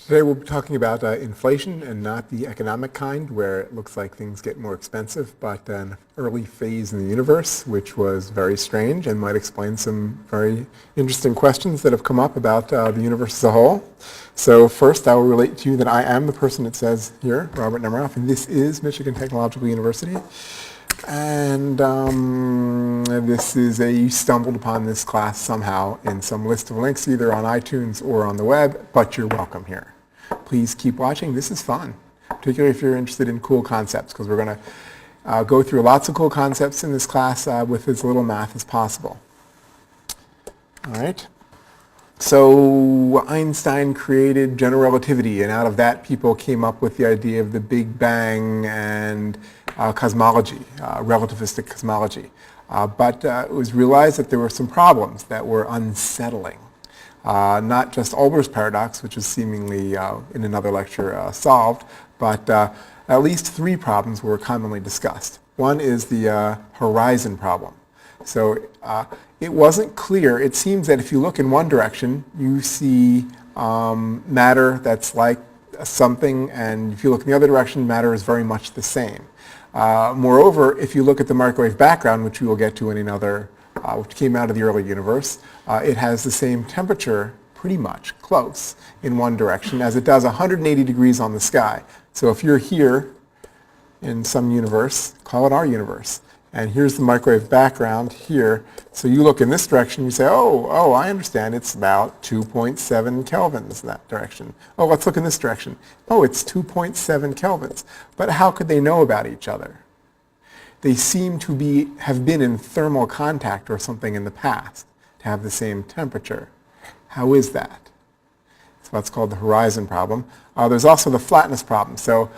Today we'll be talking about inflation, and not the economic kind where it looks like things get more expensive, but an early phase in the universe which was very strange and might explain some very interesting questions that have come up about the universe as a whole. So first I will relate to you that I am the person it says here, Robert Nemiroff, and this is Michigan Technological University. And this is you stumbled upon this class somehow in some list of links either on iTunes or on the web, but you're welcome here. Please keep watching. This is fun, particularly if you're interested in cool concepts, because we're going to go through lots of cool concepts in this class with as little math as possible. All right. So Einstein created general relativity, and out of that people came up with the idea of the Big Bang and cosmology, relativistic cosmology. But it was realized that there were some problems that were unsettling. Not just Olber's paradox, which is seemingly in another lecture solved, but at least three problems were commonly discussed. One is the horizon problem. So it wasn't clear. It seems that if you look in one direction, you see matter that's like something, and if you look in the other direction, matter is very much the same. Moreover, if you look at the microwave background, which we will get to in another, which came out of the early universe, it has the same temperature, pretty much, close, in one direction, as it does 180 degrees on the sky. So if you're here in some universe, call it our universe, and here's the microwave background here, so you look in this direction, you say, oh, I understand, it's about 2.7 kelvins in that direction. Oh, let's look in this direction. Oh, it's 2.7 kelvins. But how could they know about each other? They seem to have been in thermal contact or something in the past to have the same temperature. How is that? It's what's called the horizon problem. There's also the flatness problem. So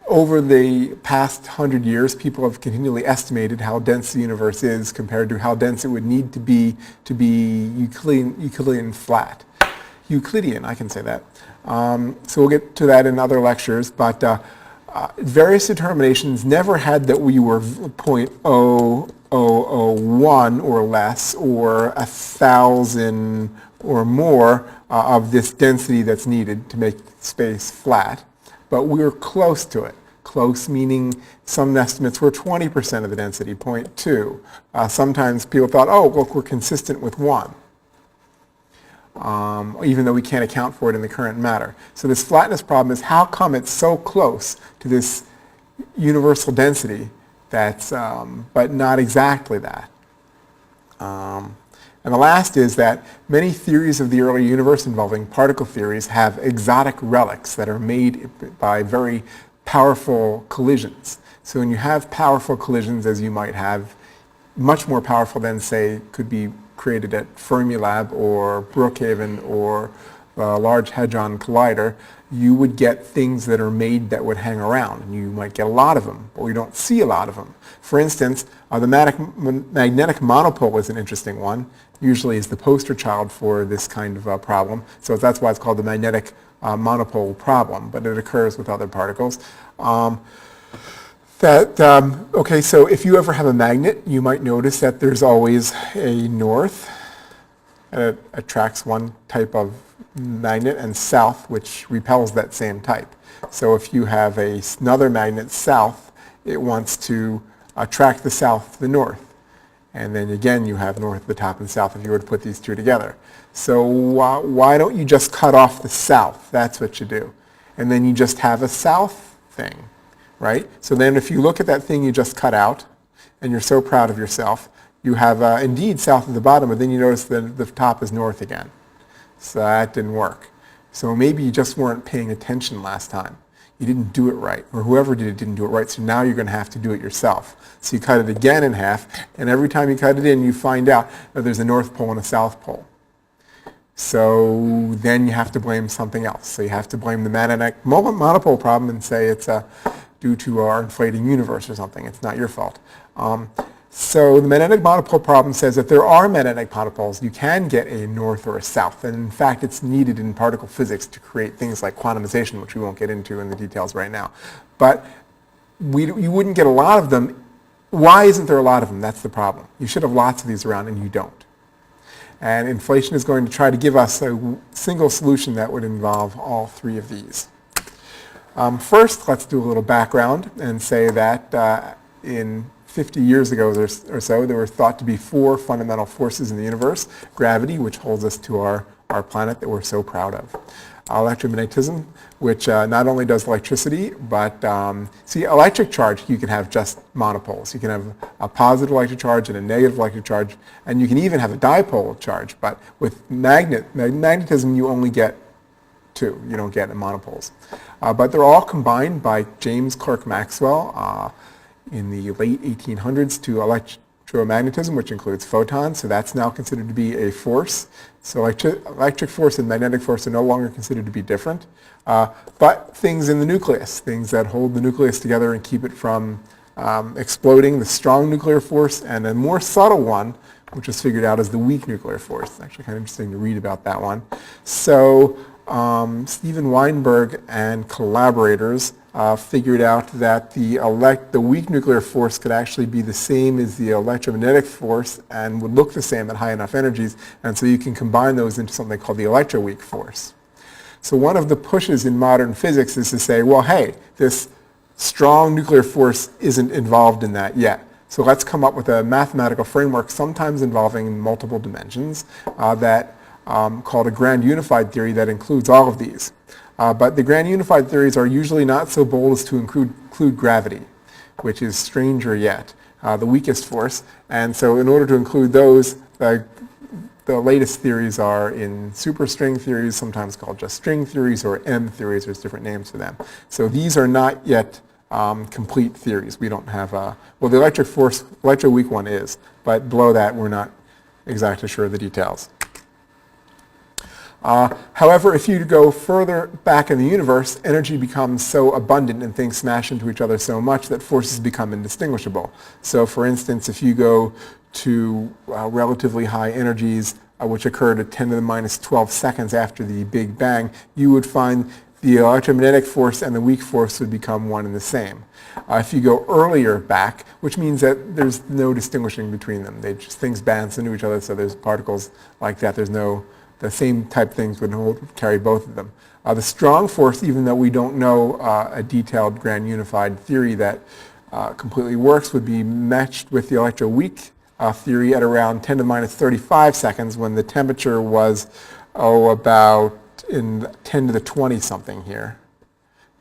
over the past 100 years, people have continually estimated how dense the universe is compared to how dense it would need to be Euclidean flat. Euclidean, I can say that. So we'll get to that in other lectures, but various determinations never had that we were 0.0001 or less, or 1,000 or more of this density that's needed to make space flat. But we were close to it. Close meaning some estimates were 20% of the density, 0.2. Sometimes people thought, oh, look, we're consistent with 1. Even though we can't account for it in the current matter. So this flatness problem is how come it's so close to this universal density that's, but not exactly that. And the last is that many theories of the early universe involving particle theories have exotic relics that are made by very powerful collisions. So when you have powerful collisions, as you might have, much more powerful than, say, could be created at Fermilab or Brookhaven or the Large Hadron Collider, you would get things that are made that would hang around. And you might get a lot of them, but we don't see a lot of them. For instance, the magnetic monopole is an interesting one. Usually is the poster child for this kind of problem. So that's why it's called the magnetic monopole problem, but it occurs with other particles. Okay, so if you ever have a magnet, you might notice that there's always a north, and it attracts one type of magnet, and south, which repels that same type. So if you have another magnet south, it wants to attract the south to the north. And then again, you have north at the top and south if you were to put these two together. So why don't you just cut off the south? That's what you do. And then you just have a south thing, right? So then if you look at that thing you just cut out, and you're so proud of yourself, you have indeed south at the bottom, but then you notice that the top is north again. So that didn't work. So maybe you just weren't paying attention last time. You didn't do it right, or whoever did it didn't do it right, so now you're going to have to do it yourself. So you cut it again in half, and every time you cut it in, you find out that there's a north pole and a south pole. So then you have to blame something else. So you have to blame the magnetic monopole problem and say it's due to our inflating universe or something. It's not your fault. So the magnetic monopole problem says that there are magnetic monopoles. You can get a north or a south, and in fact it's needed in particle physics to create things like quantumization, which we won't get into in the details right now. But you wouldn't get a lot of them. Why isn't there a lot of them? That's the problem. You should have lots of these around, and you don't. And inflation is going to try to give us a single solution that would involve all three of these. First, let's do a little background and say that in 50 years ago or so, there were thought to be four fundamental forces in the universe. Gravity, which holds us to our planet that we're so proud of. Electromagnetism, which not only does electricity, but see, electric charge, you can have just monopoles. You can have a positive electric charge and a negative electric charge, and you can even have a dipole charge. But with magnetism, you only get two. You don't get monopoles. But they're all combined by James Clerk Maxwell in the late 1800s to electromagnetism, which includes photons. So that's now considered to be a force. So electric force and magnetic force are no longer considered to be different. But things in the nucleus, things that hold the nucleus together and keep it from exploding, the strong nuclear force, and a more subtle one, which was figured out as the weak nuclear force. It's actually kind of interesting to read about that one. So Steven Weinberg and collaborators figured out that the weak nuclear force could actually be the same as the electromagnetic force and would look the same at high enough energies, and so you can combine those into something called the electroweak force. So one of the pushes in modern physics is to say, well, hey, this strong nuclear force isn't involved in that yet. So let's come up with a mathematical framework, sometimes involving multiple dimensions, called a grand unified theory that includes all of these. But the grand unified theories are usually not so bold as to include gravity, which is stranger yet, the weakest force. And so in order to include those, the latest theories are in superstring theories, sometimes called just string theories, or M theories. There's different names for them. So these are not yet complete theories. We don't have well, the electroweak one is, but below that we're not exactly sure of the details. However, if you go further back in the universe, energy becomes so abundant and things smash into each other so much that forces become indistinguishable. So for instance, if you go to relatively high energies, which occurred at 10 to the minus 12 seconds after the Big Bang, you would find the electromagnetic force and the weak force would become one and the same. If you go earlier back, which means that there's no distinguishing between them. Things bounce into each other, so there's particles like that. The same type things would carry both of them. The strong force, even though we don't know a detailed grand unified theory that completely works, would be matched with the electroweak theory at around 10 to the minus 35 seconds when the temperature was, about in 10 to the 20 something here.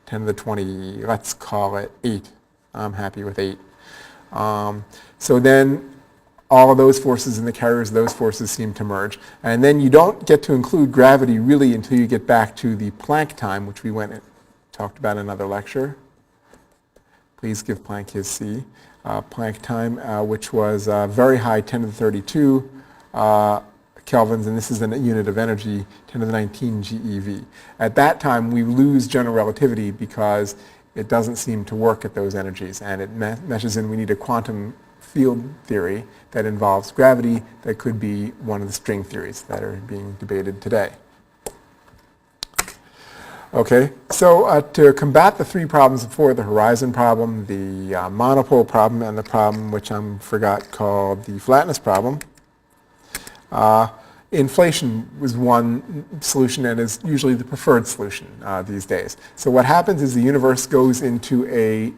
10 to the 20, let's call it 8. I'm happy with 8. So then all of those forces and the carriers of those forces seem to merge. And then you don't get to include gravity really until you get back to the Planck time, which we went and talked about in another lecture. Please give Planck his C. Planck time, which was very high, 10 to the 32 kelvins, and this is a unit of energy, 10 to the 19 GeV. At that time, we lose general relativity because it doesn't seem to work at those energies, and it meshes in. We need a quantum field theory that involves gravity that could be one of the string theories that are being debated today. Okay, so to combat the three problems before, the horizon problem, the monopole problem, and the problem which I forgot called the flatness problem, inflation was one solution and is usually the preferred solution these days. So what happens is the universe goes into a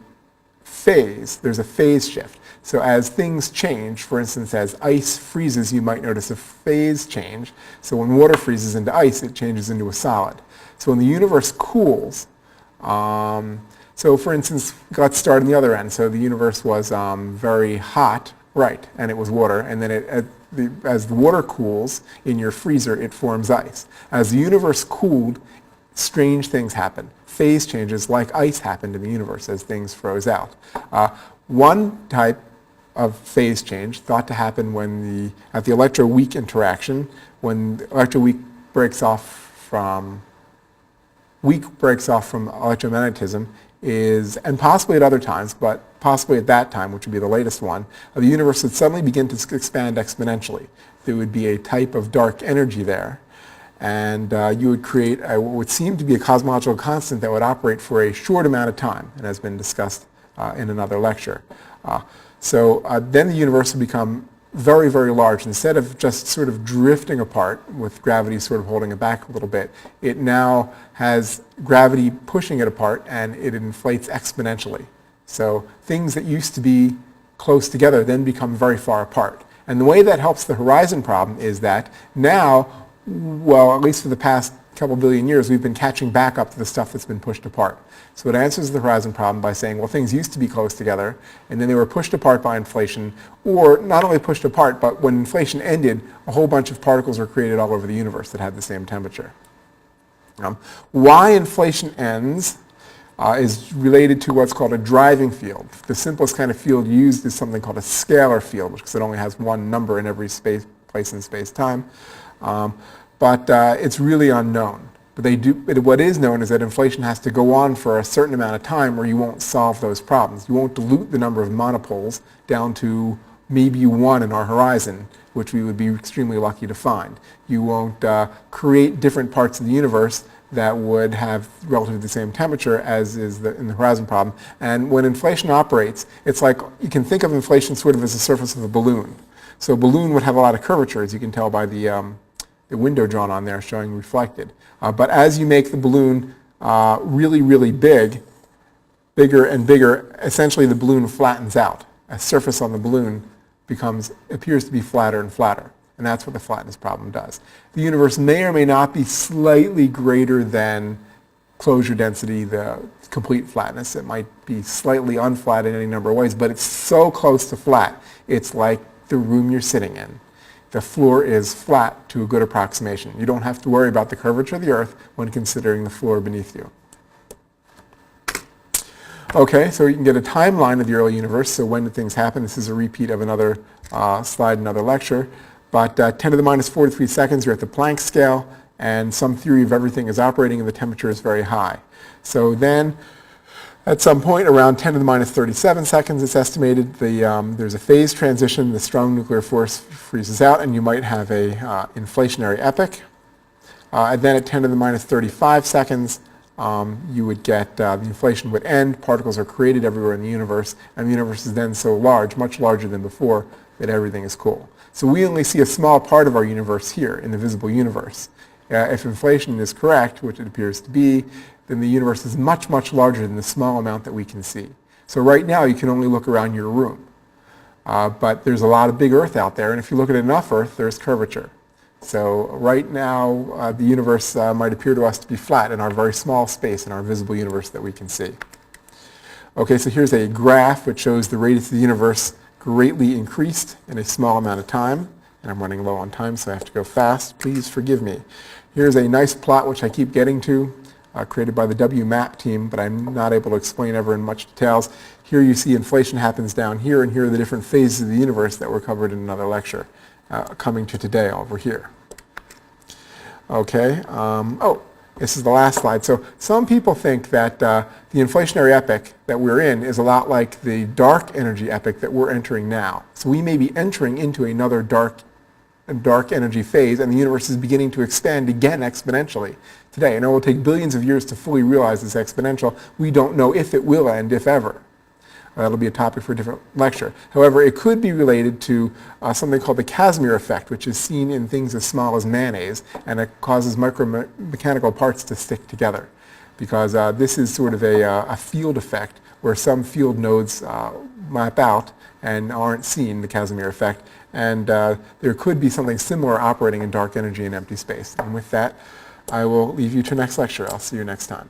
phase. There's a phase shift. So as things change, for instance, as ice freezes, you might notice a phase change. So when water freezes into ice, it changes into a solid. So when the universe cools, so for instance, let's start on the other end. So the universe was very hot, right, and it was water, and then as the water cools in your freezer, it forms ice. As the universe cooled, strange things happen. Phase changes like ice happened in the universe as things froze out. One type of phase change thought to happen at the electroweak interaction, when the electroweak breaks off from electromagnetism, and possibly at other times, but possibly at that time, which would be the latest one, the universe would suddenly begin to expand exponentially. There would be a type of dark energy there, and you would create what would seem to be a cosmological constant that would operate for a short amount of time, and has been discussed in another lecture. So then the universe would become very, very large. Instead of just sort of drifting apart with gravity sort of holding it back a little bit, it now has gravity pushing it apart, and it inflates exponentially. So things that used to be close together then become very far apart. And the way that helps the horizon problem is that now, well, at least for the past couple billion years, we've been catching back up to the stuff that's been pushed apart. So it answers the horizon problem by saying, well, things used to be close together, and then they were pushed apart by inflation, or not only pushed apart, but when inflation ended, a whole bunch of particles were created all over the universe that had the same temperature. Why inflation ends is related to what's called a driving field. The simplest kind of field used is something called a scalar field, because it only has one number in every place in space-time. But it's really unknown. But what is known is that inflation has to go on for a certain amount of time, or you won't solve those problems. You won't dilute the number of monopoles down to maybe one in our horizon, which we would be extremely lucky to find. You won't create different parts of the universe that would have relatively the same temperature as is in the horizon problem. And when inflation operates, it's like you can think of inflation sort of as the surface of a balloon. So a balloon would have a lot of curvature, as you can tell by the window drawn on there showing reflected. But as you make the balloon really, really big, bigger and bigger, essentially the balloon flattens out. A surface on the balloon appears to be flatter and flatter. And that's what the flatness problem does. The universe may or may not be slightly greater than closure density, the complete flatness. It might be slightly unflat in any number of ways, but it's so close to flat, it's like the room you're sitting in. The floor is flat to a good approximation. You don't have to worry about the curvature of the Earth when considering the floor beneath you. Okay, so you can get a timeline of the early universe. So when did things happen? This is a repeat of another slide, another lecture. But 10 to the minus 43 seconds, you're at the Planck scale, and some theory of everything is operating, and the temperature is very high. So then, at some point, around 10 to the minus 37 seconds, it's estimated, there's a phase transition, the strong nuclear force freezes out, and you might have a inflationary epoch. And then at 10 to the minus 35 seconds, you would get, the inflation would end, particles are created everywhere in the universe, and the universe is then so large, much larger than before, that everything is cool. So we only see a small part of our universe here in the visible universe. If inflation is correct, which it appears to be, then the universe is much, much larger than the small amount that we can see. So right now you can only look around your room. But there's a lot of big Earth out there, and if you look at enough Earth, there's curvature. So right now the universe might appear to us to be flat in our very small space in our visible universe that we can see. Okay, so here's a graph which shows the radius of the universe greatly increased in a small amount of time. And I'm running low on time, so I have to go fast. Please forgive me. Here's a nice plot which I keep getting to, created by the WMAP team, but I'm not able to explain ever in much details. Here you see inflation happens down here, and here are the different phases of the universe that were covered in another lecture, coming to today over here. Okay. This is the last slide. So some people think that the inflationary epoch that we're in is a lot like the dark energy epoch that we're entering now. So we may be entering into another dark energy phase, and the universe is beginning to expand again exponentially today. And it will take billions of years to fully realize this exponential. We don't know if it will end, if ever. That'll be a topic for a different lecture. However, it could be related to something called the Casimir effect, which is seen in things as small as mayonnaise, and it causes micromechanical parts to stick together. Because this is sort of a field effect where some field nodes map out and aren't seen, the Casimir effect. And there could be something similar operating in dark energy and empty space. And with that, I will leave you to next lecture. I'll see you next time.